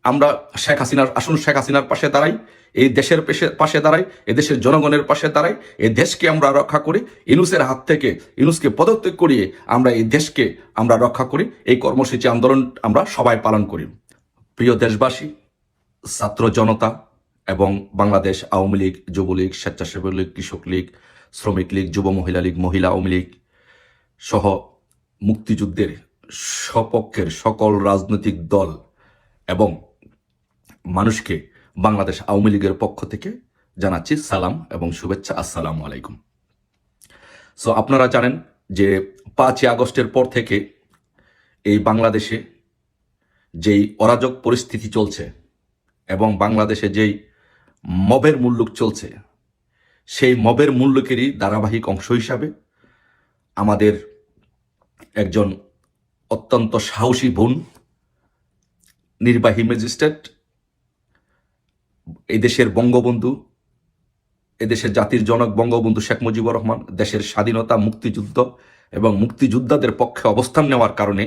আমরা শেখ হাসিনার পাশে দাঁড়াই, এই দেশের পাশে দাঁড়াই, এই দেশের জনগণের পাশে দাঁড়াই, এই দেশকে আমরা রক্ষা করি, ইউনূসের হাত থেকে ইউনূসকে পদত্যাগ করিয়ে আমরা এই দেশকে আমরা রক্ষা করি। এই কর্মসূচি আন্দোলন আমরা সবাই পালন করি। প্রিয় দেশবাসী, ছাত্র জনতা এবং বাংলাদেশ আওয়ামী লীগ, যুবলীগ, স্বেচ্ছাসেবক লীগ, কৃষক লীগ, শ্রমিক লীগ, যুব মহিলা লীগ, মহিলা আওয়ামী লীগ সহ মুক্তিযুদ্ধের সপক্ষের সকল রাজনৈতিক দল এবং মানুষকে বাংলাদেশ আওয়ামী লীগের পক্ষ থেকে জানাচ্ছি সালাম এবং শুভেচ্ছা। আসসালামু আলাইকুম। সো আপনারা জানেন যে 5ই আগস্টের পর থেকে এই বাংলাদেশে যেই অরাজক পরিস্থিতি চলছে এবং বাংলাদেশে যেই মবের মুল্লুক চলছে, সেই মবের মুল্লুকেরই ধারাবাহিক অংশ হিসাবে আমাদের একজন অত্যন্ত সাহসী বোন, নির্বাহী ম্যাজিস্ট্রেট, এদেশের বঙ্গবন্ধু, এদেশের জাতির জনক বঙ্গবন্ধু শেখ মুজিবুর রহমান দেশের স্বাধীনতা, মুক্তিযুদ্ধ এবং মুক্তিযোদ্ধাদের পক্ষে অবস্থান নেওয়ার কারণে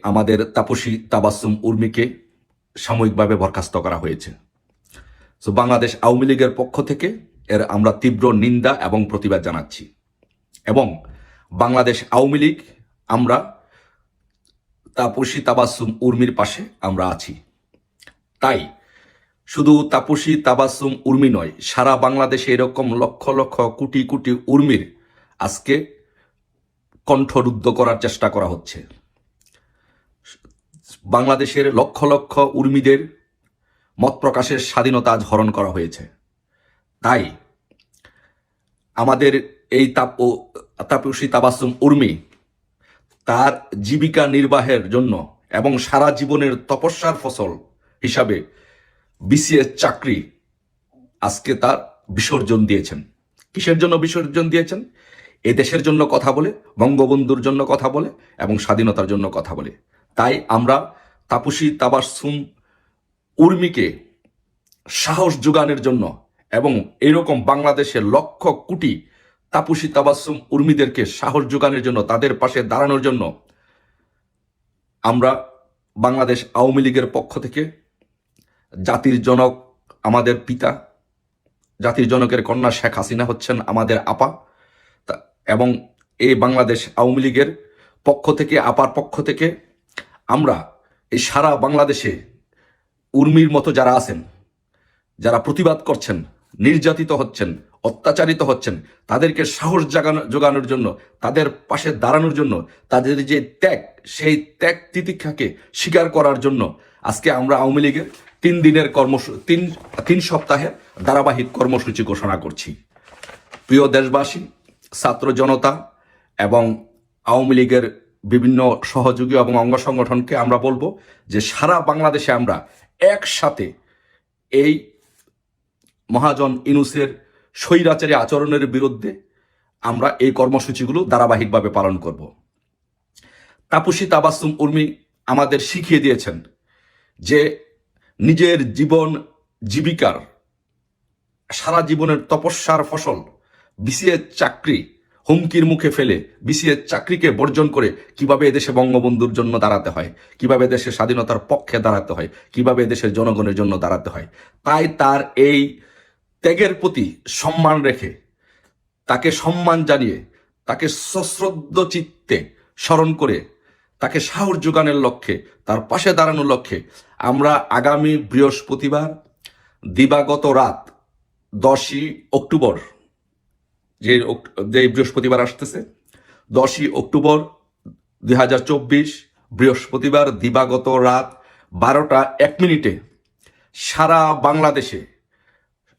আমাদের তাপসী তাবাসসুম উর্মিকে সাময়িকভাবে বরখাস্ত করা হয়েছে। সো বাংলাদেশ আওয়ামী লীগের পক্ষ থেকে এর আমরা তীব্র নিন্দা এবং প্রতিবাদ জানাচ্ছি এবং বাংলাদেশ আওয়ামী লীগ আমরা তাপসী তাবাসসুম উর্মির পাশে আমরা আছি। তাই শুধু তাপসী তাবাসসুম উর্মি নয়, সারা বাংলাদেশে এরকম লক্ষ লক্ষ কোটি কোটি উর্মির আজকে কণ্ঠরুদ্ধ করার চেষ্টা করা হচ্ছে। বাংলাদেশের লক্ষ লক্ষ উর্মিদের মত প্রকাশের স্বাধীনতা আজ হরণ করা হয়েছে। তাই আমাদের এই তাপসী তাবাসসুম উর্মি তার জীবিকা নির্বাহের জন্য এবং সারা জীবনের তপস্যার ফসল হিসাবে বিসিএস চাকরি আজকে তার বিসর্জন দিয়েছেন। কিসের জন্য বিসর্জন দিয়েছেন? এ দেশের জন্য কথা বলে, বঙ্গবন্ধুর জন্য কথা বলে এবং স্বাধীনতার জন্য কথা বলে। তাই আমরা তাপসী তাবাসসুম উর্মিকে সাহস যোগানোর জন্য এবং এরকম বাংলাদেশের লক্ষ কোটি তাপসী তাবাসসুম উর্মিদেরকে সাহস যোগানোর জন্য, তাদের পাশে দাঁড়ানোর জন্য আমরা বাংলাদেশ আওয়ামী লীগের পক্ষ থেকে জাতির জনক, আমাদের পিতা, জাতির জনকের কন্যা শেখ হাসিনা হচ্ছেন আমাদের আপা, এবং এই বাংলাদেশ আওয়ামী লীগের পক্ষ থেকে, আপার পক্ষ থেকে আমরা এই সারা বাংলাদেশে উর্মির মতো যারা আছেন, যারা প্রতিবাদ করছেন, নির্যাতিত হচ্ছেন, অত্যাচারিত হচ্ছেন, তাদেরকে সাহস যোগানোর জন্য, তাদের পাশে দাঁড়ানোর জন্য, তাদের যে ত্যাগ, সেই ত্যাগ তিতিক্ষাকে স্বীকার করার জন্য আজকে আমরা আওয়ামী লীগের 3 সপ্তাহের ধারাবাহিক কর্মসূচি ঘোষণা করছি। প্রিয় দেশবাসী, ছাত্র জনতা এবং আওয়ামী লীগের বিভিন্ন সহযোগী এবং অঙ্গ সংগঠনকে আমরা বলবো যে সারা বাংলাদেশে আমরা একসাথে এই মহাজন ইউনূসের স্বৈরাচারী আচরণের বিরুদ্ধে আমরা এই কর্মসূচিগুলো ধারাবাহিকভাবে পালন করব। তাপসী তাবাসসুম উর্মি আমাদের শিখিয়ে দিয়েছেন যে নিজের জীবন জীবিকার, সারা জীবনের তপস্যার ফসল বিসিএস চাকরি হুমকির মুখে ফেলে বিসিএস চাকরিকে বর্জন করে কিভাবে এদেশে বঙ্গবন্ধুর জন্য দাঁড়াতে হয়, কিভাবে দেশের স্বাধীনতার পক্ষে দাঁড়াতে হয়, কিভাবে দেশের জনগণের জন্য দাঁড়াতে হয়। তাই তার এই ত্যাগের প্রতি সম্মান রেখে, তাকে সম্মান জানিয়ে, তাকে সশ্রদ্ধ চিত্তে স্মরণ করে, তাকে সাহস যোগানোর লক্ষ্যে, তার পাশে দাঁড়ানোর লক্ষ্যে আমরা আগামী বৃহস্পতিবার দিবাগত রাত 10ই অক্টোবর, যে বৃহস্পতিবার আসতেছে 10ই অক্টোবর 2024 বৃহস্পতিবার দিবাগত রাত 12টা 1 মিনিটে সারা বাংলাদেশে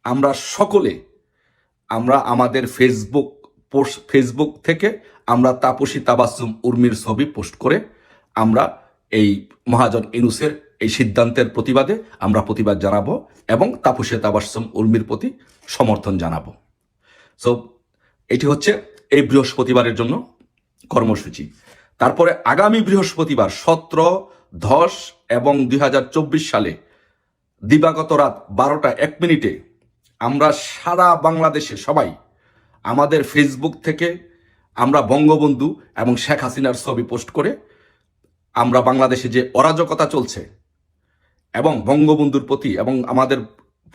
আমরা সকলে আমাদের ফেসবুক থেকে আমরা তাপসী তাবাসসুম উর্মির ছবি পোস্ট করে আমরা এই মহাজন ইউনূসের এই সিদ্ধান্তের প্রতিবাদে আমরা প্রতিবাদ জানাবো এবং তাপসী তাবাসসুম উর্মির প্রতি সমর্থন জানাবো। সো এটি হচ্ছে এই বৃহস্পতিবারের জন্য কর্মসূচি। তারপরে আগামী বৃহস্পতিবার 17, 10 এবং 2024 সালে দিবাগত রাত 12টা 1 মিনিটে আমরা সারা বাংলাদেশে সবাই আমাদের ফেসবুক থেকে আমরা বঙ্গবন্ধু এবং শেখ হাসিনার ছবি পোস্ট করে আমরা বাংলাদেশে যে অরাজকতা চলছে, এবং বঙ্গবন্ধুর প্রতি এবং আমাদের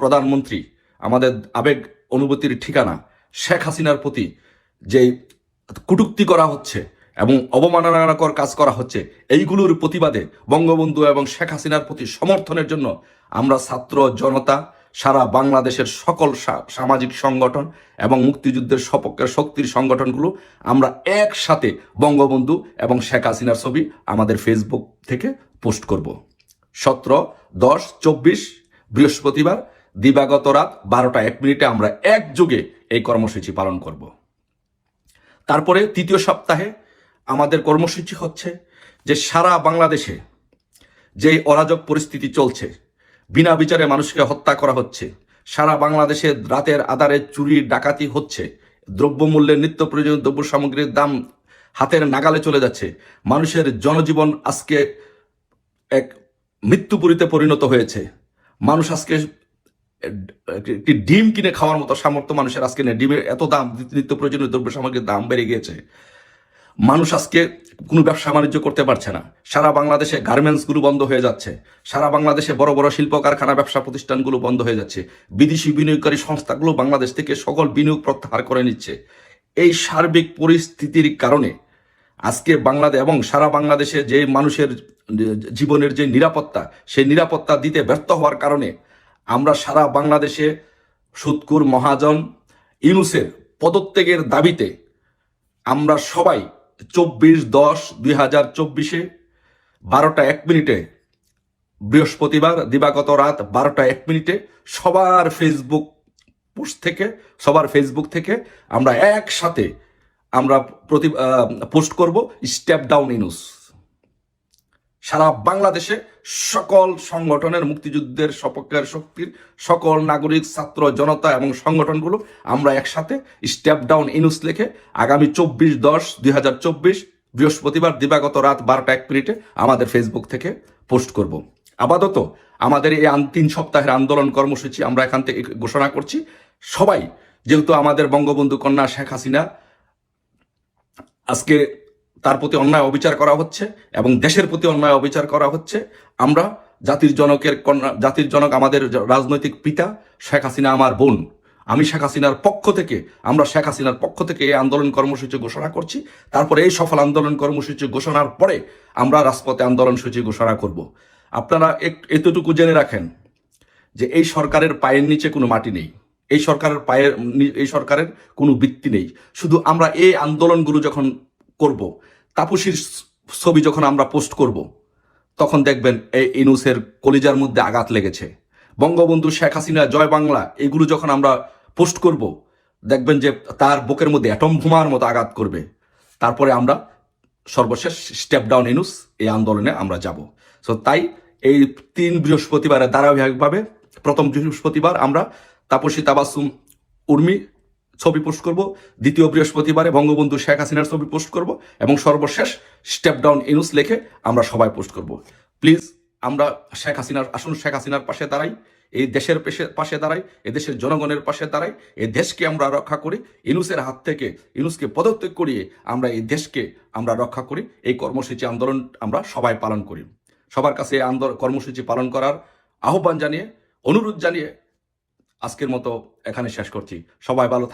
প্রধানমন্ত্রী, আমাদের আবেগ অনুভূতির ঠিকানা শেখ হাসিনার প্রতি যে কটূক্তি করা হচ্ছে এবং অবমাননাকর কাজ করা হচ্ছে, এইগুলোর প্রতিবাদে বঙ্গবন্ধু এবং শেখ হাসিনার প্রতি সমর্থনের জন্য আমরা ছাত্র জনতা সারা বাংলাদেশের সকল সামাজিক সংগঠন এবং মুক্তিযুদ্ধের সপক্ষের শক্তির সংগঠনগুলো আমরা একসাথে বঙ্গবন্ধু এবং শেখ হাসিনার ছবি আমাদের ফেসবুক থেকে পোস্ট করব। 17-10-24 বৃহস্পতিবার দিবাগত রাত 12টা 1 মিনিটে আমরা একযোগে এই কর্মসূচি পালন করব। তারপরে তৃতীয় সপ্তাহে আমাদের কর্মসূচি হচ্ছে যে সারা বাংলাদেশে যে অরাজক পরিস্থিতি চলছে, বিনা বিচারে মানুষকে হত্যা করা হচ্ছে, সারা বাংলাদেশে রাতের আধারে চুরি ডাকাতি হচ্ছে, দ্রব্যমূল্যের নিত্য প্রয়োজনীয় দ্রব্য সামগ্রীর দাম হাতের নাগালে চলে যাচ্ছে, মানুষের জনজীবন আজকে এক মৃত্যুপুরীতে পরিণত হয়েছে, মানুষ আজকে একটি ডিম কিনে খাওয়ার মতো সামর্থ্য মানুষের আজকে নেই, ডিমের এত দাম, নিত্য প্রয়োজনীয় দ্রব্য সামগ্রীর দাম বেড়ে গিয়েছে, মানুষ আজকে কোনো ব্যবসা বাণিজ্য করতে পারছে না, সারা বাংলাদেশে গার্মেন্টসগুলো বন্ধ হয়ে যাচ্ছে, সারা বাংলাদেশে বড় বড় শিল্প কারখানা ব্যবসা প্রতিষ্ঠানগুলো বন্ধ হয়ে যাচ্ছে, বিদেশি বিনিয়োগকারী সংস্থাগুলো বাংলাদেশ থেকে সকল বিনিয়োগ প্রত্যাহার করে নিচ্ছে। এই সার্বিক পরিস্থিতির কারণে আজকে বাংলাদেশ এবং সারা বাংলাদেশে যে মানুষের জীবনের যে নিরাপত্তা, সেই নিরাপত্তা দিতে ব্যর্থ হওয়ার কারণে আমরা সারা বাংলাদেশে সুৎকুর মহাজন ইউনূসের পদত্যাগের দাবিতে আমরা সবাই 24-10-2024 12টা 1 মিনিটে বৃহস্পতিবার দিবাগত রাত 12টা 1 মিনিটে সবার ফেসবুক থেকে আমরা একসাথে আমরা পোস্ট করব স্টেপ ডাউন ইউনূস। সারা বাংলাদেশে সকল সংগঠনের মুক্তিযুদ্ধের সপক্ষের শক্তির সকল নাগরিক, ছাত্র জনতা এবং সংগঠনগুলো আমরা একসাথে স্টেপ ডাউন ইউনূস লিখে আগামী 24-10-2024 বৃহস্পতিবার দিবাগত রাত 12টা 1 মিনিটে আমাদের ফেসবুক থেকে পোস্ট করব। আপাতত আমাদের এই 3 সপ্তাহের আন্দোলন কর্মসূচি আমরা এখান থেকে ঘোষণা করছি। সবাই, যেহেতু আমাদের বঙ্গবন্ধু কন্যা শেখ হাসিনা আজকে তার প্রতি অন্যায় অবিচার করা হচ্ছে এবং দেশের প্রতি অন্যায় অবিচার করা হচ্ছে, আমরা জাতির জনক আমাদের রাজনৈতিক পিতা শেখ হাসিনা আমার বোন, আমি শেখ হাসিনার পক্ষ থেকে আমরা শেখ হাসিনার পক্ষ থেকে এই আন্দোলন কর্মসূচি ঘোষণা করছি। তারপরে এই সফল আন্দোলন কর্মসূচি ঘোষণার পরে আমরা রাজপথে আন্দোলন সূচি ঘোষণা করব। আপনারা এতটুকু জেনে রাখেন যে এই সরকারের পায়ের নিচে কোনো মাটি নেই, এই সরকারের কোনো ভিত্তি নেই। শুধু আমরা এই আন্দোলনগুলো যখন করব, তাপসীর ছবি যখন আমরা পোস্ট করব, তখন দেখবেন এই ইউনূসের কলিজার মধ্যে আঘাত লেগেছে। বঙ্গবন্ধু শেখ হাসিনা জয় বাংলা এগুলো যখন আমরা পোস্ট করব, দেখবেন যে তার বুকের মধ্যে অ্যাটম বোমার মতো আঘাত করবে। তারপরে আমরা সর্বশেষ স্টেপ ডাউন ইউনূস এই আন্দোলনে আমরা যাব। সো তাই এই 3 বৃহস্পতিবারে ধারাবাহিকভাবে প্রথম বৃহস্পতিবার আমরা তাপসী তাবাসসুম উর্মি ছবি পোস্ট করব, দ্বিতীয় বৃহস্পতিবারে বঙ্গবন্ধু শেখ হাসিনার ছবি পোস্ট করব এবং সর্বশেষ স্টেপ ডাউন ইউনূস লিখে আমরা সবাই পোস্ট করব। প্লিজ আমরা শেখ হাসিনার পাশে দাঁড়াই, এই দেশের পাশে দাঁড়াই, এই দেশের জনগণের পাশে দাঁড়াই, এই দেশকে আমরা রক্ষা করি, ইউনূসের হাত থেকে ইউনূসকে পদত্যাগ করিয়ে আমরা এই দেশকে আমরা রক্ষা করি। এই কর্মসূচি আন্দোলন আমরা সবাই পালন করি। সবার কাছে এই কর্মসূচি পালন করার আহ্বান জানিয়ে, অনুরোধ জানিয়ে আজকের মতো এখানে শেষ করছি। সবাই ভালো